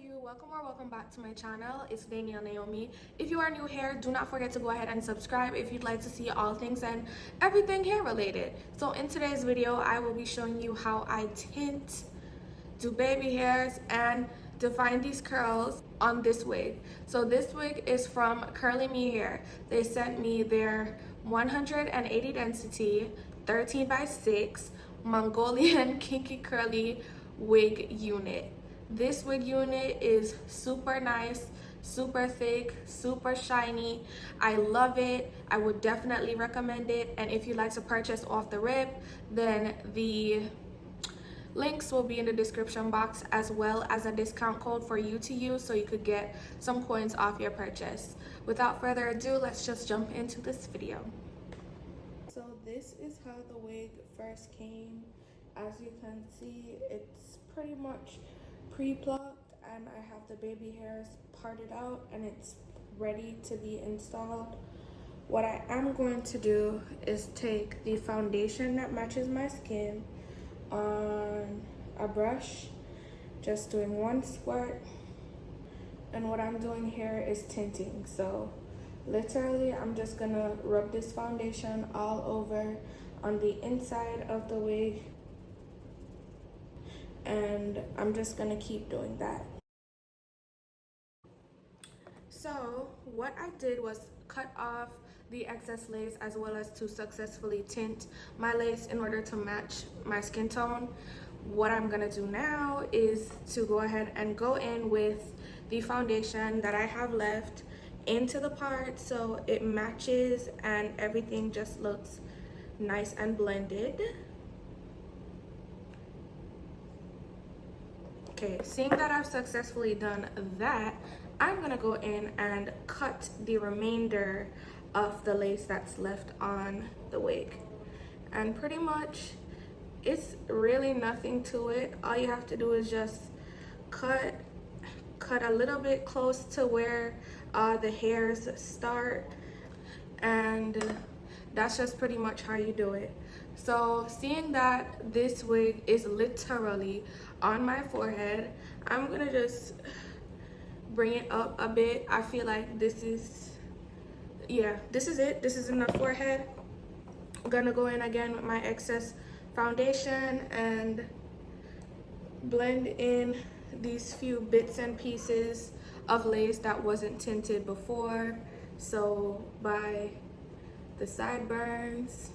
you, welcome back to my channel. It's Naomi. If you are new here, do not forget to go ahead and subscribe if you'd like to see all things and everything hair related. So in today's video, I will be showing you how I tint, do baby hairs, and define these curls on this wig. So this wig is from ft.CurlyMe hair. They sent me their 180 density 13x6 Mongolian Kinky curly wig unit. This wig unit is super nice, super thick, super shiny. I love it. I would definitely recommend it. And if you'd like to purchase off the rip, then the links will be in the description box, as well as a discount code for you to use so you could get some coins off your purchase. Without further ado, let's just jump into this video. So this is how the wig first came. As you can see, it's pretty much pre-plucked and I have the baby hairs parted out and it's ready to be installed. What I am going to do is take the foundation that matches my skin on a brush, just doing one squirt, and what I'm doing here is tinting. So literally I'm just gonna rub this foundation all over on the inside of the wig, and I'm just gonna keep doing that. So what I did was cut off the excess lace, as well as to successfully tint my lace in order to match my skin tone. What I'm gonna do now is to go ahead and go in with the foundation that I have left into the part so it matches and everything just looks nice and blended. Okay, seeing that I've successfully done that, I'm gonna go in and cut the remainder of the lace that's left on the wig. And pretty much, it's really nothing to it. All you have to do is just cut a little bit close to where the hairs start, and that's just pretty much how you do it. So seeing that this wig is literally on my forehead, I'm gonna just bring it up a bit. I feel like this is it. This is enough forehead. I'm gonna go in again with my excess foundation and blend in these few bits and pieces of lace that wasn't tinted before. So by the sideburns,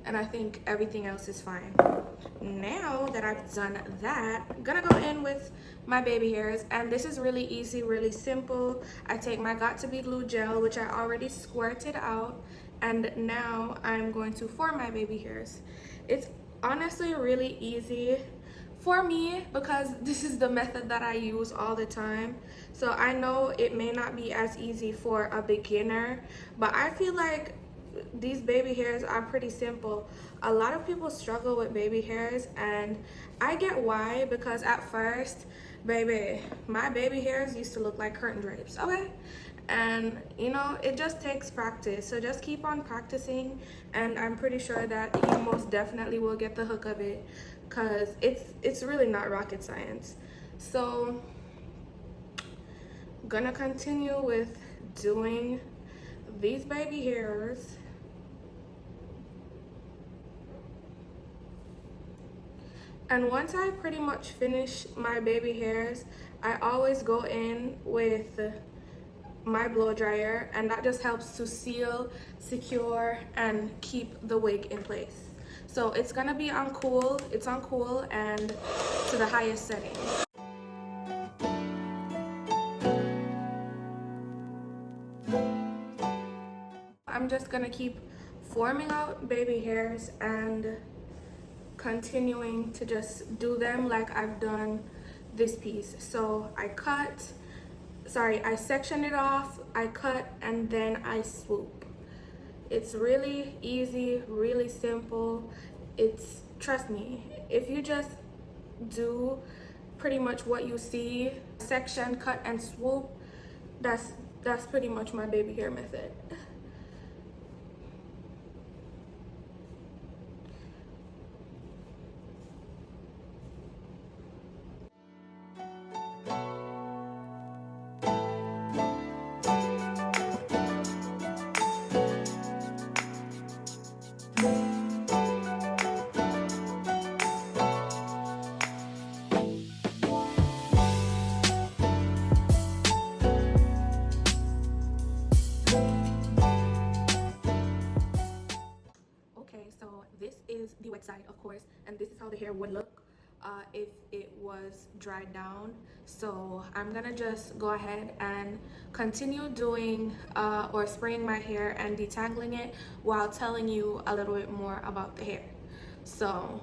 and I think everything else is fine. Now that I've done that, I'm gonna go in with my baby hairs, and this is really easy, really simple. I take my Got To Be Glue gel, which I already squirted out, and now I'm going to form my baby hairs. It's honestly really easy for me because this is the method that I use all the time. So I know it may not be as easy for a beginner, but I feel like these baby hairs are pretty simple. A lot of people struggle with baby hairs, and I get why, because at first, baby, my baby hairs used to look like curtain drapes, okay? And you know, it just takes practice. So just keep on practicing, and I'm pretty sure that you most definitely will get the hook of it, because it's really not rocket science. So I'm gonna continue with doing these baby hairs. And once I pretty much finish my baby hairs, I always go in with my blow dryer, and that just helps to seal, secure, and keep the wig in place. So it's gonna be on cool, it's on cool and to the highest setting. I'm just gonna keep forming out baby hairs and continuing to just do them like I've done this piece. So I section it off, I cut, and then I swoop. It's really easy, really simple. Trust me, if you just do pretty much what you see, section, cut, and swoop, that's pretty much my baby hair method. how the hair would look if it was dried down. So I'm gonna just go ahead and continue doing or spraying my hair and detangling it while telling you a little bit more about the hair. So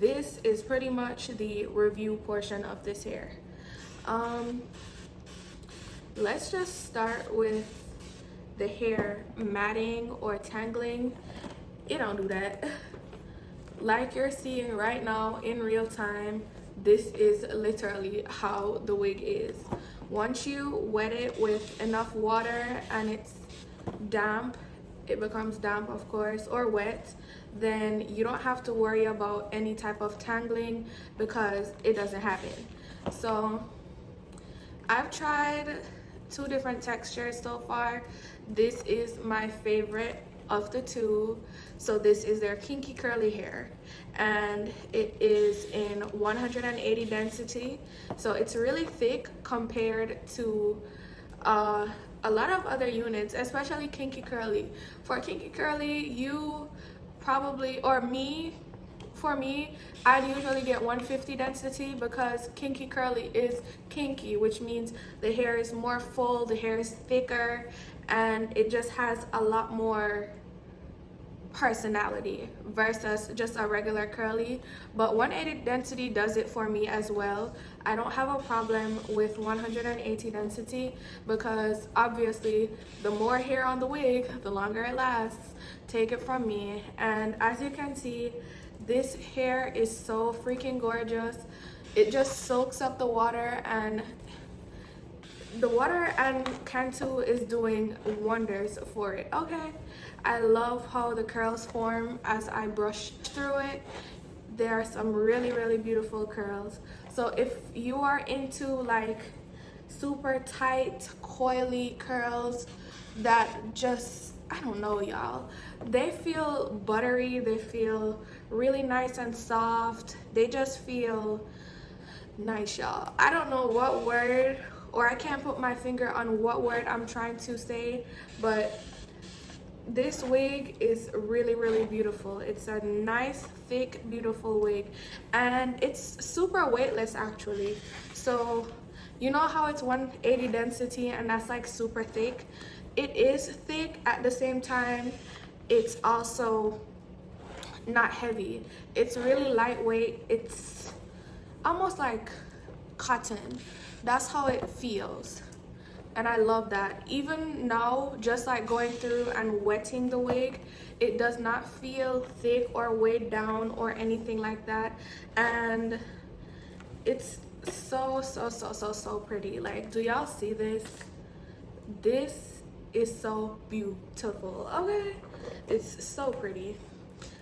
this is pretty much the review portion of this hair. Let's just start with the hair matting or tangling. It don't do that. Like you're seeing right now in real time, this is literally how the wig is. Once you wet it with enough water and it's damp, it becomes damp of course, or wet, then you don't have to worry about any type of tangling because it doesn't happen. So I've tried 2 different textures so far. This is my favorite of the 2. So this is their kinky curly hair, and it is in 180 density. So it's really thick compared to a lot of other units, especially kinky curly. For kinky curly, you probably, or me, for me, I'd usually get 150 density because kinky curly is kinky, which means the hair is more full, the hair is thicker, and it just has a lot more personality versus just a regular curly. But 180 density does it for me as well. I don't have a problem with 180 density because obviously the more hair on the wig, the longer it lasts. Take it from me. And as you can see, this hair is so freaking gorgeous. It just soaks up the water, and the water and Cantu is doing wonders for it. Okay, I love how the curls form as I brush through it. There are some really beautiful curls. So if you are into like super tight coily curls that just, I don't know y'all, they feel buttery, they feel really nice and soft, they just feel nice, y'all. I don't know what word, or I can't put my finger on what word I'm trying to say, but this wig is really beautiful. It's a nice thick beautiful wig, and it's super weightless actually. So you know how it's 180 density and that's like super thick? It is thick at the same time. It's also not heavy. It's really lightweight. It's almost like cotton. That's how it feels, and I love that. Even now, just like going through and wetting the wig, it does not feel thick or weighed down or anything like that, and it's so pretty. Like, do y'all see this? This is so beautiful. Okay, it's so pretty.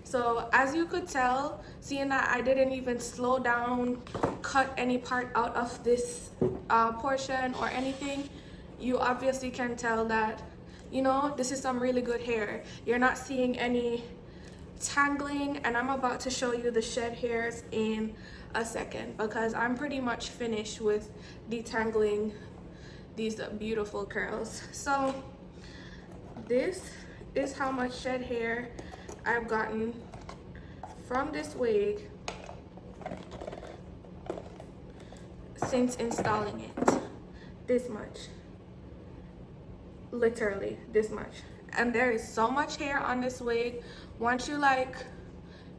So as you could tell, seeing that I didn't even slow down, cut any part out of this portion or anything, you obviously can tell that, you know, this is some really good hair. You're not seeing any tangling, and I'm about to show you the shed hairs in a second because I'm pretty much finished with detangling these beautiful curls. So this is how much shed hair I've gotten from this wig since installing it. This much, literally this much. And there is so much hair on this wig. Once you like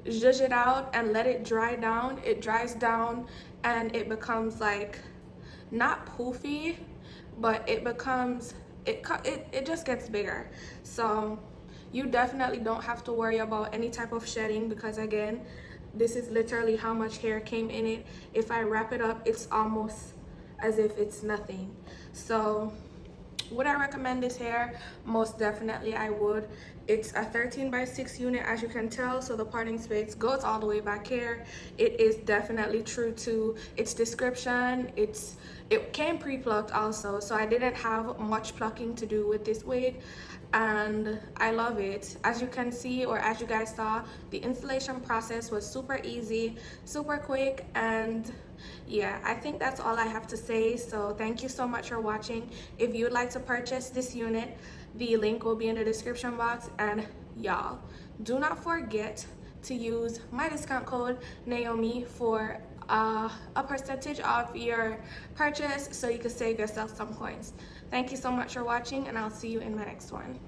zhuzh it out and let it dry down, it dries down and it becomes like not poofy, but it becomes, it just gets bigger. So you definitely don't have to worry about any type of shedding because again, this is literally how much hair came in it. If I wrap it up, it's almost as if it's nothing. So would I recommend this hair? Most definitely I would. It's a 13x6 unit, as you can tell, so the parting space goes all the way back here. It is definitely true to its description. It came pre-plucked also, so I didn't have much plucking to do with this wig, and I love it. As you can see, or as you guys saw, the installation process was super easy, super quick, and yeah, I think that's all I have to say. So thank you so much for watching. If you'd like to purchase this unit, the link will be in the description box, and y'all, do not forget to use my discount code Naomi for a percentage off your purchase so you can save yourself some coins. Thank you so much for watching, and I'll see you in my next one.